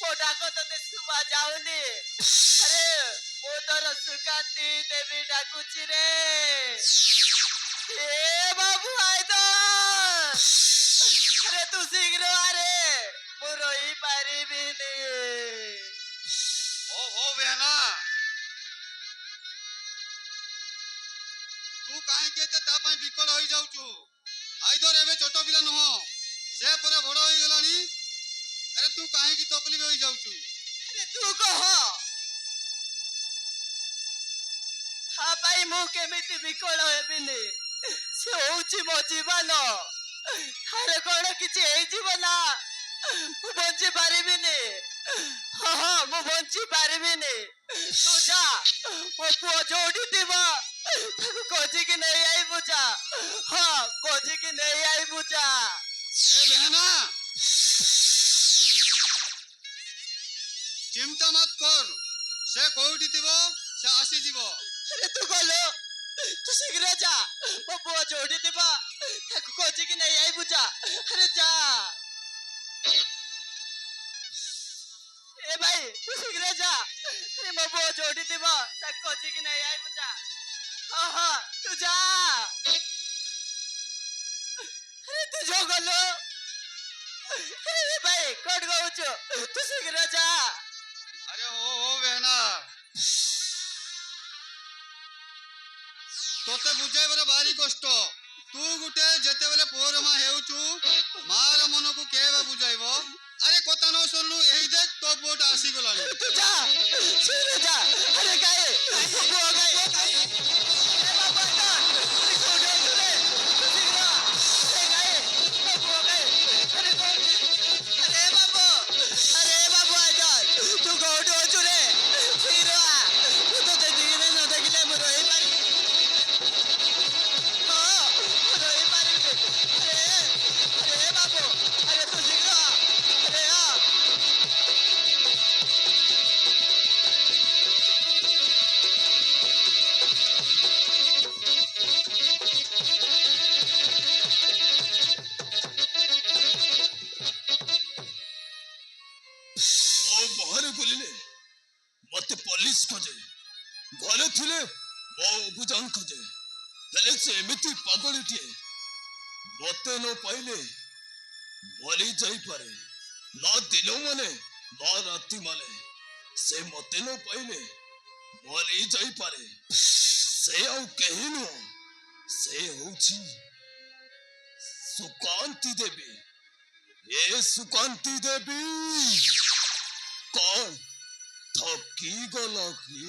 ମୋ ଡାକ ତତେ ଶୁଭା ଯାଉନି? ଆରେ ମୁଁ ତୋର ସୁକାନ୍ତି ଦେବୀ ଡାକୁଛି ରେ। ଏ ବାବୁ ଆଇଦର, ଆରେ ତୁ ଶୀଘ୍ର ଆରେ, ମୁଁ ରହିପାରିବିନି। ओ बेहना तू काहे एते ता पई विकल होई जाउचु? आइदर एबे छोट पिला नह, से परे बड़ होई गेलानी। अरे तू काहे की तकलीफ होई जाउचु? अरे तू कह, हाँ भाई ମୁଁ କେମିତି ବିକଳ ହେବିନି? ସେ ହଉଛି ମୋ ଜୀବନ। ଆରେ କଣ କିଛି ହେଇଯିବ ନା ମୁଁ ବଞ୍ଚି ପାରିବିନି। ହଁ ହଁ ମୁଁ ବଞ୍ଚି ପାରିବିନି। ତୁ ଯା, ମୋ ପୁଅ ଯୋଉଠି ଥିବ ତାକୁ ଖୋଜିକି ନେଇ ଆଇବୁ ଯା। ହଁ ଖୋଜିକି ନେଇ ଆଇବୁ ଯା। ए बेहना चिंता मत कर, से कोउठी थिबो से आसी जीवो। अरे तू गलो, तू शीघ्र जा, ମୋ ପୁଅ ଯୋଉଠି ଥିବ ତାକୁ ଖୋଜିକି ନେଇ ଆଇବୁ ଯା। ଆରେ ଯା। ए भाई तू शीघ्र जा, अरे ମୋ ପୁଅ ଯୋଉଠି ଥିବ ତାକୁ ଖୋଜିକି ନେଇ ଆଇବୁ ଯା। ହଁ ହଁ ତୁ ଯା। अरे तू जो गलो, अरे भाई कोट गौचु, तू शीघ्र जा। अरे हो बेहना तोते बुझाइबर भारी कष्ट। तू गुटे जेते बेले पोरमा हेउचु मार मन को केबे बुझाइबो? अरे कथा न सुनलु एही देख तो बोट आसी गलानी। तू जा, शीघ्र जा। अरे गाय वो गाय, अरे बाबा ना, अरे कोट गौचु रे, तू शीघ्र। अरे गाय वो गाय, अरे कोट, अरे बाबू आजा, तू कोट गौचु रे, शीघ्र आ। तू तो देखिले न देखिले मैं रही पारी। हाँ मैं रही पारी। अरे बाबू, अरे तू शीघ्र आ। अरे आ। ମୋ ବାହାରେ ବୁଲିଲେ ମତେ ପୋଲିସ ଖୋଜେ, ଘରେ ଥିଲେ ମୋ ଅବୁଜାନ ଖୋଜେ। ହେଲେ ସେ ଏମିତି ପାଗଳିଟିଏ, ମତେ ନ ପାଇଲେ ମରି ଯାଇପାରେ। ନା ଦିନ ମାନେ ନା ରାତି ମାନେ ସେ ମତେ ନ ପାଇଲେ ମରି ଯାଇପାରେ। ସେ ଆଉ କେହି ନୁହଁ, ସେ ହଉଛି ସୁକାନ୍ତି ଦେବୀ। ଏ ସୁକାନ୍ତି ଦେବୀ କଣ ଠକି ଗଲ କି?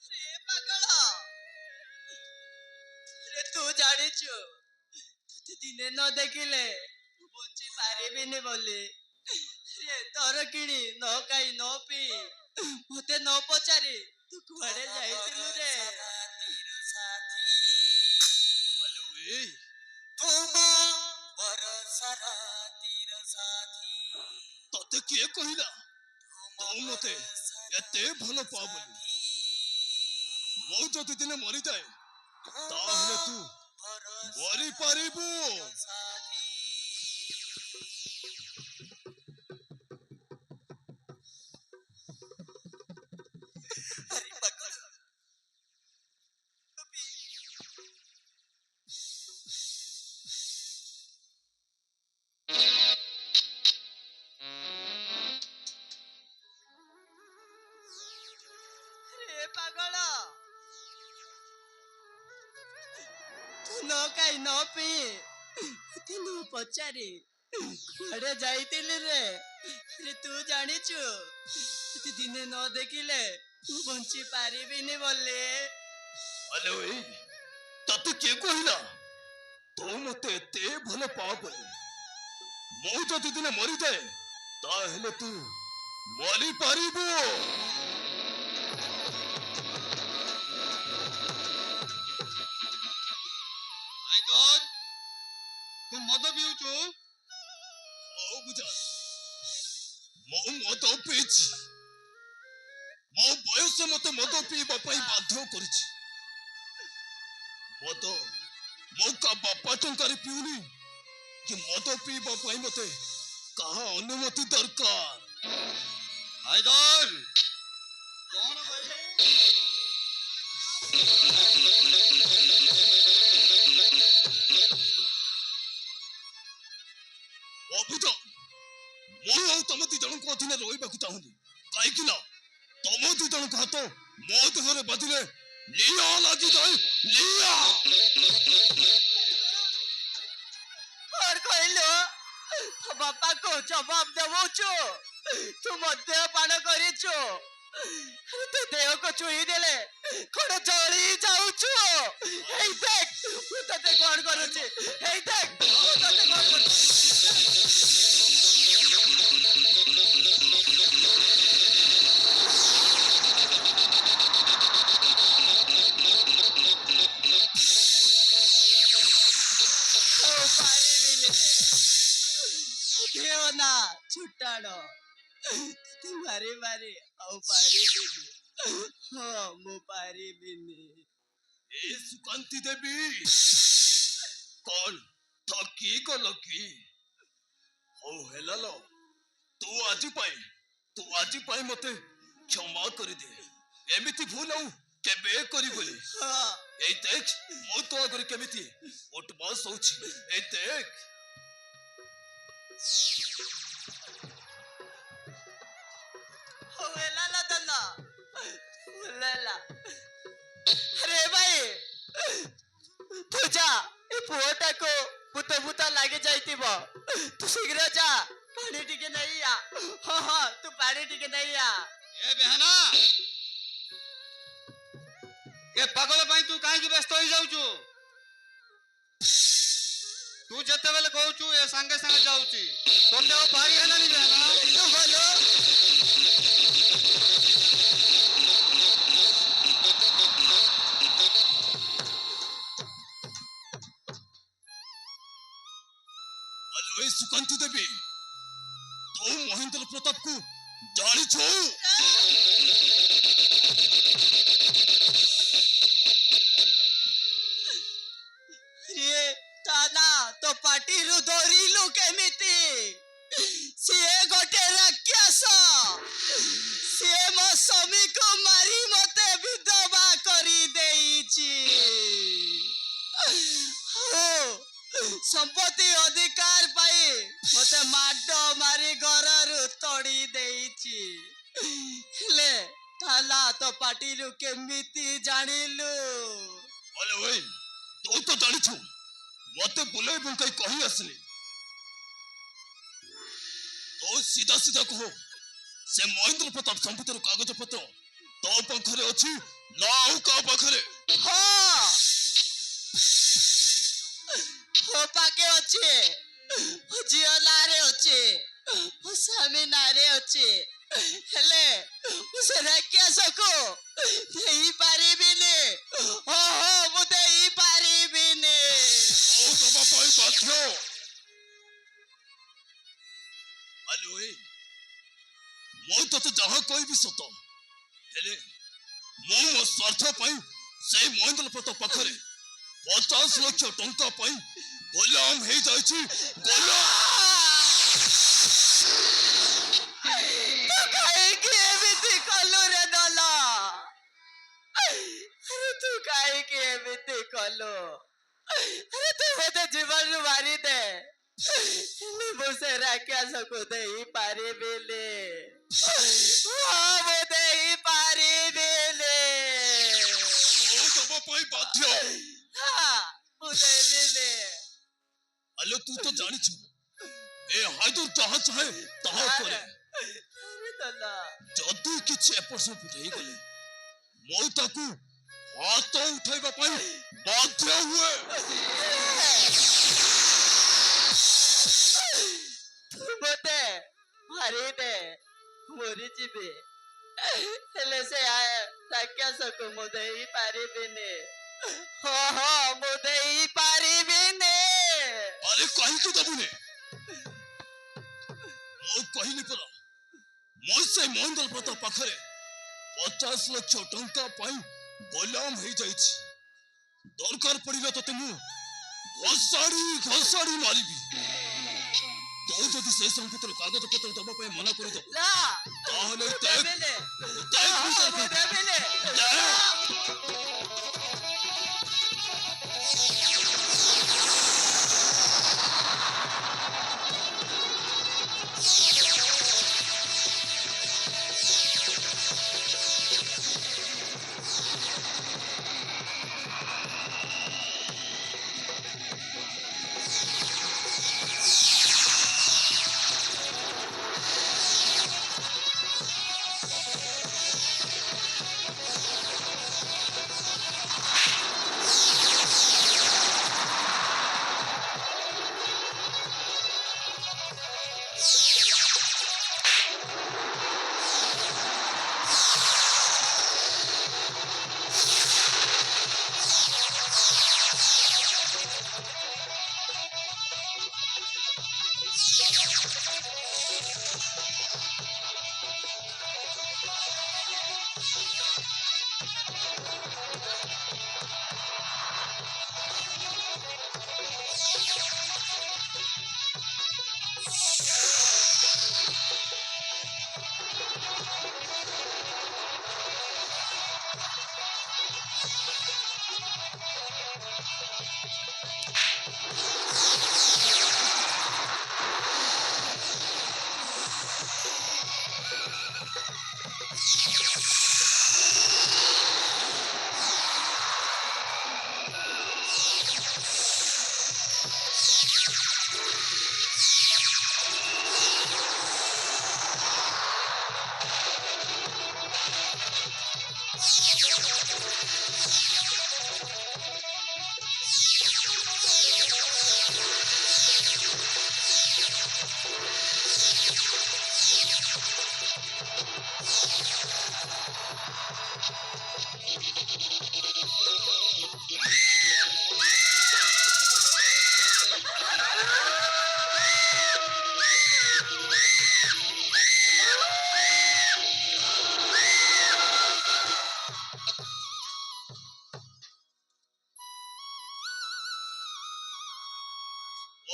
अरे पागल, अरे तू ଜାଣିଛୁ ତତେ ଦିନେ ନ ଦେଖିଲେ ମୁଁ ବଞ୍ଚି ପାରିବିନି ବୋଲି। ଆରେ ତୋର କିଣି ନ ଖାଇ ନ ପିଇ ମତେ ନ ପଚାରି ତୁ କୁଆଡେ ଯାଇଥିଲୁ ରେ? ଆଲୋ ଏ ତତେ କିଏ କହିଲା ତୁ ମତେ ଏତେ ଭଲ ପାଅ ବୋଲି? ମୁଁ ଯଦି ଦିନେ ମରିଯାଏ ତାହେଲେ ତୁ ମରିପାରିବୁ। अरे पागल, ପି ତେଣୁ ପଚାରି କୁଆଡେ ଯାଇଥିଲି ରେ? ରେ ତୁ ଜାଣିଛୁ ତତେ ଦିନେ ନ ଦେଖିଲେ ମୁଁ ବଞ୍ଚି ପାରିବିନି ବୋଲି। ଆଲୋ ଏଇ ତତେ କିଏ କହିଲା ତୁ ମତେ ଏତେ ଭଲ ପାଅ ବୋଲି? ମୁଁ ଯଦି ଦିନେ ମରିଯାଏ ତାହେଲେ ତୁ ମରିପାରିବୁ। ଆଇଦର ତୁ ମଦ ପିଉଛୁ? ହଉ ବୁଝା ମୁଁ ମଦ ପିଇଛି। ମୋ ବୟସ ମତେ ମଦ ପିଇବା ପାଇଁ ବାଧ୍ୟ କରିଛି। ମଦ ମୁଁ କା ବାପା ଟଙ୍କାରେ ପିଉନି କି ମଦ ପିଇବା ପାଇଁ ମତେ କାହା ଅନୁମତି ଦରକାର। ଆଇଦର କଣ କହିଲୁ? ଅବୁଝ ମୁଁ ଆଉ ତମ ଦି ଜଣଙ୍କ ଅଧୀନରେ ରହିବାକୁ ଚାହୁଁନି। କାହିଁକି ନା ତମ ଦି ଜଣଙ୍କ ହାତ ମୋ ଦେହରେ ବାଜିଲେ ନିଆଁ ଲାଗିଯାଏ। ନିଆଁ କଣ କହିଲୁ? ତୋ ବାପାକୁ ଜବାବ ଦେଉଛୁ? ତୁ ମଦ୍ୟପାନ କରିଛୁ? ତୋ ଦେହକୁ ଛୁଇଁ ଦେଲେ କଣ ଜଳି ଯାଉଛୁ? ଏଇ ଦେଖ ମୁଁ ତତେ କଣ କରୁଛି। ଏଇ ଦେଖ ମୁଁ ତତେ କଣ କରୁଛି। ପାରିବିନି ଦେହ ନା ଛୁଟାଣ ତୁ ମାରି ମାରି ଆଉ ପାରିବିନି। ହଁ ମୁଁ ପାରିବିନି। ଏ ସୁକାନ୍ତି ଦେବୀ କଣ ଥକି ଗଲ କି? ହଉ ହେଲା ଲ ତୁ ଆଜି ପାଇଁ ମତେ କ୍ଷମା କରିଦେ। ଏମିତି ଭୁଲ ଆଉ କେବେ କରିବୁନି। ହଁ ଏଇ ଦେଖ ମୁଁ ତ ଆଗରେ କେମିତି ଉଠବାସ ହଉଛି। ଏଇ ଦେଖ ହେଲା ନା ଦନ ହେଲା। ରେ ଭାଇ ତୁ ଯା ଏ ପୁଅଟାକୁ ଭୂତ ଭୂତ ଲାଗି ଯାଇଥିବ। ତୁ ଶୀଘ୍ର ଯା ପାଣି ଟିକେ ନେଇ ଆ। ହଁ ହଁ ତୁ ପାଣି ଟିକେ ନେଇ ଆ। ଏ ବେହାନା ଏ ପାଗଳ ପାଇଁ ତୁ କାହିଁକି ବ୍ୟସ୍ତ ହେଇଯାଉଛୁ? ତୁ ଯେତେବେଳେ କହୁଛୁ ଏ ସାଙ୍ଗେ ସାଙ୍ଗେ ଯାଉଛି। ତୋତେ ଆଉ ପାରି ହେଲାନି ବେହାନା। ତୁ ଭଲ ଆଲୋ ଏ ସୁକାନ୍ତି ଦେବୀ ତୁ ମହେନ୍ଦ୍ର ପ୍ରତାପକୁ ଜାଣିଛୁ? ରେ ତା ନା ତୋ ପାଟିରୁ ଧରିଲୁ କେମିତି? ସିଏ ଗୋଟେ ରାକ୍ଷସ। ସିଏ ମୋ ସ୍ୱାମୀକୁ ମାରି ମତେ ବିଧବା କରିଦେଇଛି। ସମ୍ପତ୍ତି ଅଧିକାର ପାଇଁ ମତେ ମାଡ ମାରି ଘରରୁ ତଡ଼ି ଦେଇଛି। ହେଲେ ତା ନା ତୋ ପାଟିରୁ କେମିତି ଜାଣିଲୁ? ଆଲୋ ଏ ତୁ ତ ଜାଣିଛୁ ମତେ ବୁଲେଇ ବୁଙ୍କାଇ କହି ଆସିନି। ତୁ ସିଧା ସିଧା କହ ସେ ମହେନ୍ଦ୍ର ପ୍ରତାପ ସମ୍ପତ୍ତିର କାଗଜ ପତ୍ର ତୋ ପାଖରେ ଅଛି ନା ଆଉ କାହା ପାଖରେ? ହଁ ମୋ ପାଖେ ଅଛି। ମୋ ଝିଅ ନାଁରେ ଅଛି। ମୋ ସ୍ୱାମୀ ନାଁରେ ଅଛି। ହେଲେ ମୁଁ ସେ ରାକ୍ଷସକୁ ଦେଇପାରିବିନି। ଓହୋ ମୁଁ ଦେଇପାରିବିନି। ଓ ଦବା ପାଇଁ ବାଧ୍ୟ। ଆଲୋ ଏ ମୁଁ ତତେ ଯାହା କହିବି ସତ। ହେଲେ ମୁଁ ମୋ ସ୍ୱାର୍ଥ ପାଇଁ ସେଇ ମହେନ୍ଦ୍ର ପ୍ରତାପ ପାଖରେ 50 ଲକ୍ଷ ଟଙ୍କା ପାଇଁ ଗୋଲାମ ହେଇଯାଇଛି। ଗୋଲାମ ତୁ କାହିଁକି ଏମିତି କଲୁ ରେ ଦଲ? ଆରେ ତୁ କାହିଁକି ଏମିତି କଲୁ? ଆରେ ତୁ ମତେ ଜୀବନରୁ ମାରିଦେ। ହେଲେ ମୁଁ ସେ ରାକ୍ଷସକୁ ଦେଇପାରିବିନି। ମୁଁ ଦେଇପାରିବିନି। ଓ ଦବା ପାଇଁ ବାଧ୍ୟ। ହଁ, ମୁଁ ଦେବିନି। ଆଲୋ ତୁ ତ ଜାଣିଛୁ ଏ ହାଇଦର ଯାହା ଚାହେଁ ତାହା କରେ। ଦଲା ଯଦି କିଛି ଏପଟ ସେପଟ ହେଇଗଲେ ମୁଁ ତାକୁ ହାତ ଉଠାଇବା ପାଇଁ ବାଧ୍ୟ ହୁଏ। ମତେ ମାରିଦେ ମରିଯିବି, ହେଲେ ସେ ରାକ୍ଷସକୁ ମୁଁ ଦେଇପାରିବିନି। ମୁଁ ଦେଇପାରିବିନି। ଆରେ କାହିଁକି ଦେବୁନି? ମୁଁ କହିଲି ପରା ମୁଁ ସେ ମହେନ୍ଦ୍ର ପ୍ରତାପ ପାଖରେ 50 ଲକ୍ଷ ଟଙ୍କା ପାଇଁ ଗୋଲାମ ହେଇଯାଇଛି। ଦରକାର ପଡ଼ିଲେ ତତେ ମୁଁ ଘୋଷାଡ଼ି ମାରିବି। ତୁ ଯଦି ସେ ସମ୍ପତ୍ତିର କାଗଜପତ୍ର ଦେବା ପାଇଁ ମନା କରିଦେବୁ ନା ତାହେଲେ ଦେବିନି। ମୁଁ ଦେବିନି।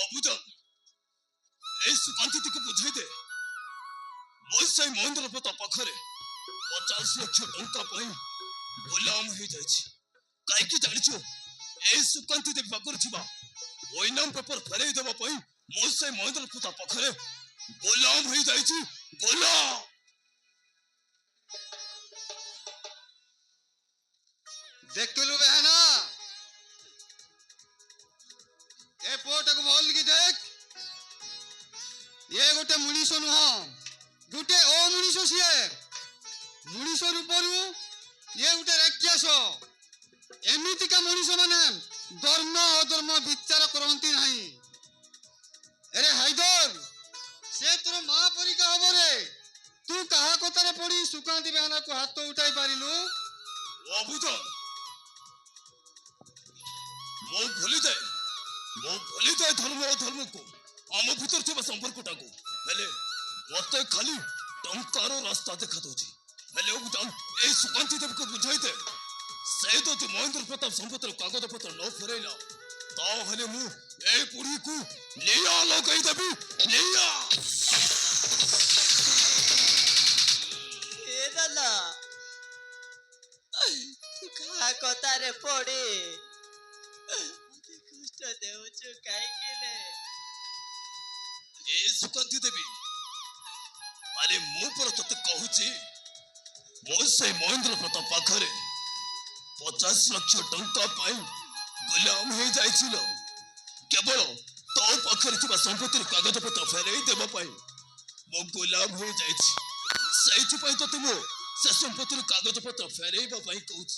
ଅବୁଜା এই ସୁକାନ୍ତିକୁ ବୁଝାଇ ଦେ ମୁଁ ସେ ମହେନ୍ଦ୍ର ପ୍ରତାପ ପାଖରେ 50 ଲକ୍ଷ ଟଙ୍କା ପାଇଁ ଗୋଲାମ ହେଇଯାଇଛି। କାହିଁକି ଜାଣିଛୁ? এই ସୁକାନ୍ତି ଦେବୀ ପାଖରେ ଥିବା ୱଇନାମ ପେପର ଫେରାଇ ଦେବା ପାଇଁ ମୁଁ ସେ ମହେନ୍ଦ୍ର ପ୍ରତାପ ପାଖରେ ଗୋଲାମ ହେଇଯାଇଛି। ଗୋଲାମ ଦେଖିଲୁ ବେହେନା, ଏ ପୁଅଟାକୁ ଭଲ କି ଦେଖ। ଇଏ ଗୋଟେ ମଣିଷ ନୁହଁ, ଗୋଟେ ଅମଣିଷ। ସିଏ ମଣିଷ ରୂପରୁ ଇଏ ଗୋଟେ ରାକ୍ଷସ। ଏମିତିକା ମଣିଷ ମାନେ ଧର୍ମ ଅଧର୍ମ ବିଚାର କରନ୍ତି ନାହିଁ। ଆରେ ହାଇଦର, ସେ ତୋର ମା ପରିକା ହବ ରେ। ତୁ କାହା କଥାରେ ପଡି ସୁକାନ୍ତି ବେହେନାକୁ ହାତ ଉଠାଇ ପାରିଲୁ? ଅବୁଜା ମୁଁ ଭୁଲିଯାଏ ଧର୍ମ ଅଧର୍ମକୁ, ଆମ ଭିତରେ ଥିବା ସମ୍ପର୍କଟାକୁ। ହେଲେ ମତେ ଖାଲି ଟଙ୍କାର ରାସ୍ତା ଦେଖାଯାଉଛି। ହେଲେ ଅବୁଜା এই ସୁକାନ୍ତି ଦେବୀକୁ ବୁଝାଇ ଦେ, ସେ ଯଦି ମହେନ୍ଦ୍ର ପ୍ରତାପ ସମ୍ପତ୍ତିର କାଗଜପତ୍ର ନ ଫେରାଇଲା ତାହେଲେ ମୁଁ এই ବୁଢ଼ୀକୁ ନିଆଁ ଲଗାଇଦେବି। ନିଆଁ ଏ ଦଲା ତୁ କାହା କଥାରେ ପଡି ମତେ କଷ୍ଟ ଦେଉଛୁ କାହିଁକି ରେ? এই ସୁକାନ୍ତି ଦେବୀ, ଆରେ ମୁଁ ପରା ତତେ କହୁଛି ମୁଁ ସେଇ ମହେନ୍ଦ୍ର ପ୍ରତାପ ପାଖରେ 50 ଲକ୍ଷ ଟଙ୍କା ପାଇଁ ଗୁଲାମ ହେଇଯାଇଥିଲ କେବଳ ତୋ ପାଖରେ ଥିବା ସମ୍ପତ୍ତିର କାଗଜପତ୍ର ଫେରାଇ ଦେବା ପାଇଁ ମୁଁ ଗୁଲାମ ହେଇଯାଇଛି। ସେଇଥିପାଇଁ ତତେ ମୁଁ ସେ ସମ୍ପତ୍ତିର କାଗଜପତ୍ର ଫେରାଇବା ପାଇଁ କହୁଛି।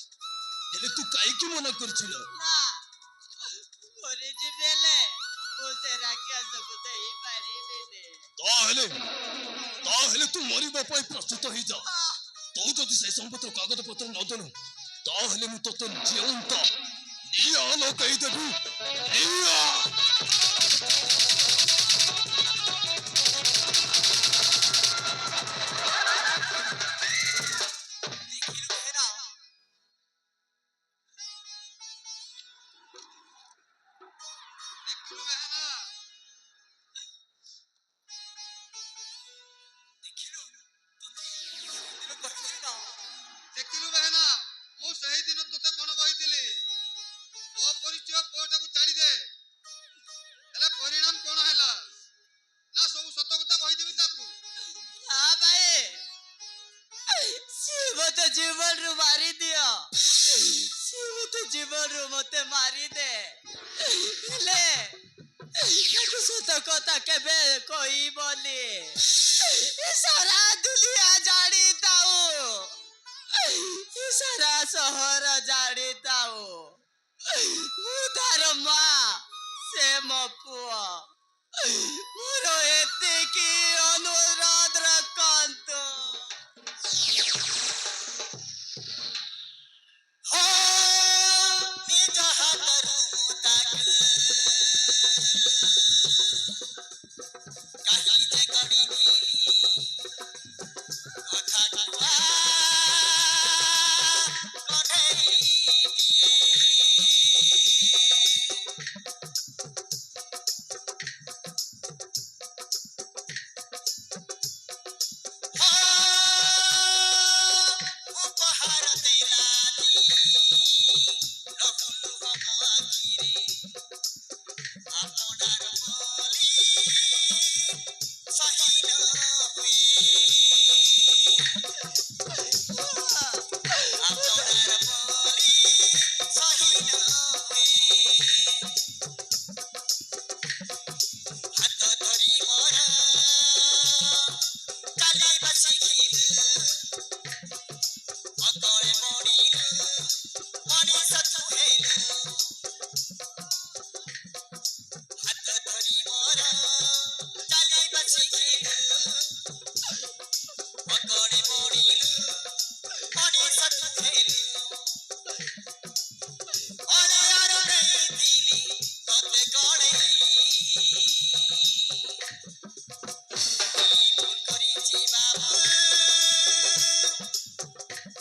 ହେଲେ ତୁ କାହିଁକି ମନା କରିଥିଲ? ନା ମରିଯିବି ହେଲେ ମୁଁ ସେ ରାକ୍ଷସକୁ ଦେଇପାରିବିନି। ତାହେଲେ ତୁ ମରିବା ପାଇଁ ପ୍ରସ୍ତୁତ ହେଇଯା। ତୁ ଯଦି ସେ ସମ୍ପତ୍ତିର କାଗଜପତ୍ର ନ ଦେଲୁ ତାହେଲେ ମୁଁ ତତେ ଜିଅନ୍ତା ନିଆଁ ଲଗାଇଦେବି। ନିଆଁ! ଦେଖିଲୁ ବେହେନା, ମୁଁ ସେହିଦିନ ତୋତେ କଣ କହିଥିଲି? ମୋ ପରିଚୟ ପୁଅଟାକୁ ଛାଡ଼ିଦେ। ହେଲେ ପରିଣାମ କଣ ହେଲା? ନା ସବୁ ସତ କଥା କହିଦେବି ତାକୁ? ହଁ ଭାଇ ସିଏ ମତେ ଜୀବନରୁ ମାରିଦିଅ। ସିଏ ମତେ ଜୀବନରୁ ମତେ ମାରିଦେ। ହେଲେ ତାକୁ ସତ କଥା କେବେ କହିବନି। ଏ ସାରା ଦୁନିଆ ଜାଣିଥାଉ, ଏ ସାରା ସହର ଜାଣିଥାଉ ମୁଁ ତାର ମା, ସେ ମୋ ପୁଅ। ମୋର ଏତିକି ଅନୁରୋଧ ରଖନ୍ତୁ। ନିଜ ହାତରୁ ତାକୁ କାହିଁ ଯେ ଗଢ଼ିଥିଲି କଥାକୁ କଢ଼େଇ ଦିଏ। ଉପହାର ଦେଲା ଆପଣାର ବୋଲି ସହିଲ ହୁଏ। ଆପଣାର ବୋଲି ସହିଲ ହୁଏ। ହାତ ଧରି ମୋର ଚାଲିବା ଶିଖିଲୁ, ଅକଳେ ମଣିଲୁ, ମଣିଷ ତୁ ହେଲୁ। ହାତ ଧରି ମୋର ଚାଲିବା ଶିଖିଲୁ, ଅକଳେ ମଣିଲୁ, ମଣିଷ ତୁ ହେଲୁ। ଅଳିଆର ନେଇଥିଲି ତତେ ଗଣେଇ, ଭୁଲ କରିଛି ବାବୁ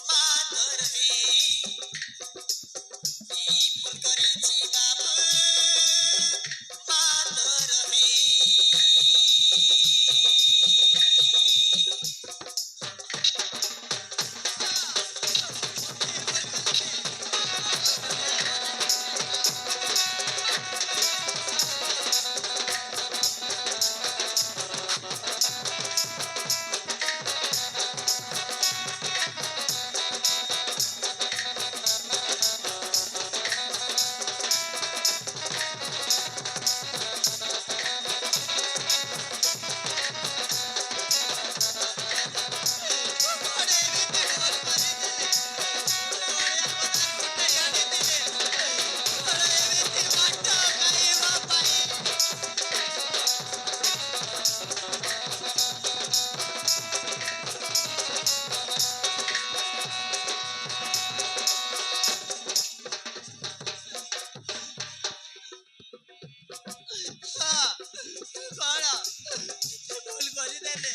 ମା ତୋର ହେ। ଭୁଲ କରିଛି ବାବୁ ମା ତୋର ହେ। କଣ ଭୁଲ କରିଦେଲେ?